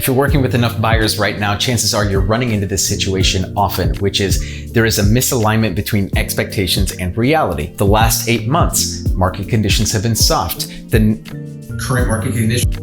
If you're working with enough buyers right now, chances are you're running into this situation often, which is there is a misalignment between expectations and reality. The last 8 months, market conditions have been soft. The current market conditions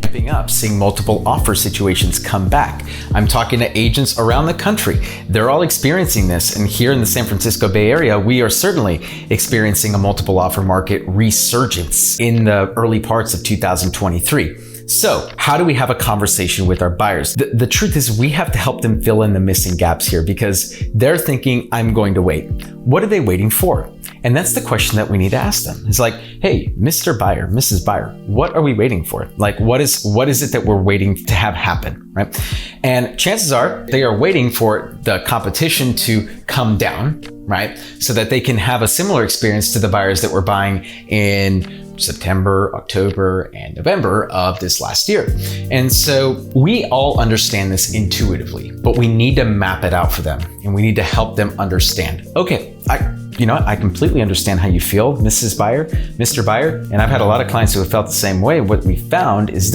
ramping up, seeing multiple offer situations come back. I'm talking to agents around the country. They're all experiencing this. And here in the San Francisco Bay Area, we are certainly experiencing a multiple offer market resurgence in the early parts of 2023. So how do we have a conversation with our buyers? The truth is we have to help them fill in the missing gaps here because they're thinking, I'm going to wait. What are they waiting for? And that's the question that we need to ask them. It's like, hey, Mr. Buyer, Mrs. Buyer, what are we waiting for? Like, what is it that we're waiting to have happen, right? And chances are they are waiting for the competition to come down, right? So that they can have a similar experience to the buyers that were buying in September, October, and November of this last year. And so we all understand this intuitively, but we need to map it out for them and we need to help them understand. Okay, I completely understand how you feel, Mrs. Buyer, Mr. Buyer, and I've had a lot of clients who have felt the same way. What we found is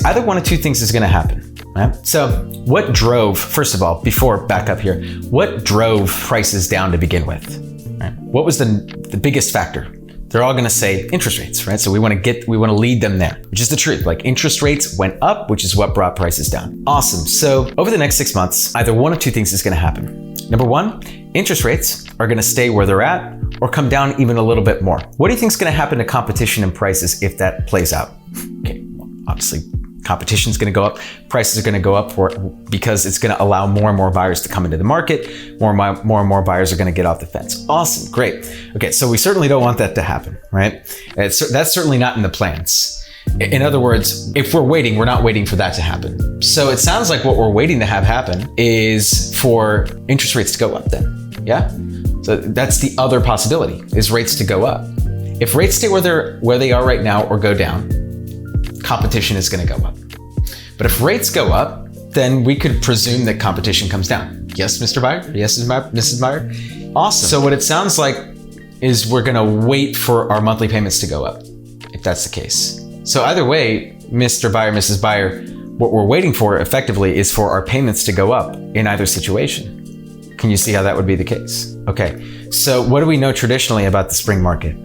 either one of two things is gonna happen. Right? So what drove, first of all, before back up here, what drove prices down to begin with? Right? What was the biggest factor? They're all going to say interest rates, right? So we want to lead them there, which is the truth. Like interest rates went up, which is what brought prices down. Awesome. So over the next 6 months, either one of two things is going to happen. Number one, interest rates are going to stay where they're at or come down even a little bit more. What do you think is going to happen to competition and prices if that plays out? Okay, well, obviously competition is going to go up, prices are going to go up because it's going to allow more and more buyers to come into the market. More and more buyers are going to get off the fence. Awesome, great. Okay, so we certainly don't want that to happen, right? That's certainly not in the plans. In other words, if we're waiting, we're not waiting for that to happen. So it sounds like what we're waiting to have happen is for interest rates to go up then, yeah? So that's the other possibility, is rates to go up. If rates stay where they are right now or go down, competition is going to go up. But if rates go up, then we could presume that competition comes down. Yes, Mr. Buyer? Yes, Mrs. Buyer? Awesome. So what it sounds like is we're going to wait for our monthly payments to go up, if that's the case. So either way, Mr. Buyer, Mrs. Buyer, what we're waiting for effectively is for our payments to go up in either situation. Can you see how that would be the case? Okay, so what do we know traditionally about the spring market?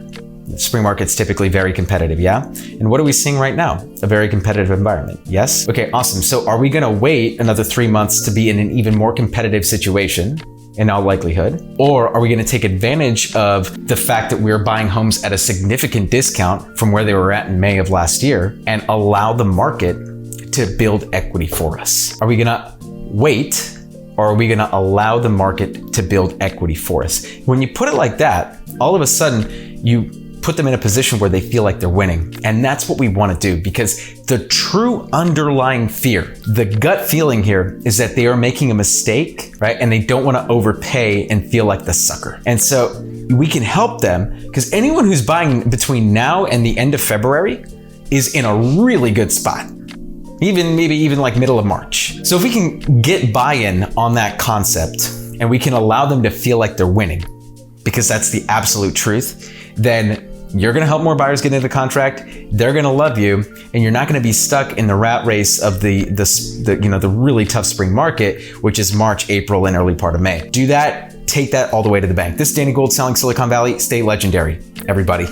The spring market's typically very competitive, yeah? And what are we seeing right now? A very competitive environment, yes? Okay, awesome. So are we gonna wait another 3 months to be in an even more competitive situation, in all likelihood? Or are we gonna take advantage of the fact that we're buying homes at a significant discount from where they were at in May of last year and allow the market to build equity for us? Are we gonna wait or are we gonna allow the market to build equity for us? When you put it like that, all of a sudden you put them in a position where they feel like they're winning. And that's what we want to do, because the true underlying fear, the gut feeling here is that they are making a mistake, right? And they don't want to overpay and feel like the sucker. And so we can help them, because anyone who's buying between now and the end of February is in a really good spot. Maybe even like middle of March. So if we can get buy-in on that concept and we can allow them to feel like they're winning, because that's the absolute truth, then you're gonna help more buyers get into the contract, they're gonna love you, and you're not gonna be stuck in the rat race of the really tough spring market, which is March, April, and early part of May. Do that, take that all the way to the bank. This is Danny Gould, selling Silicon Valley. Stay legendary, everybody.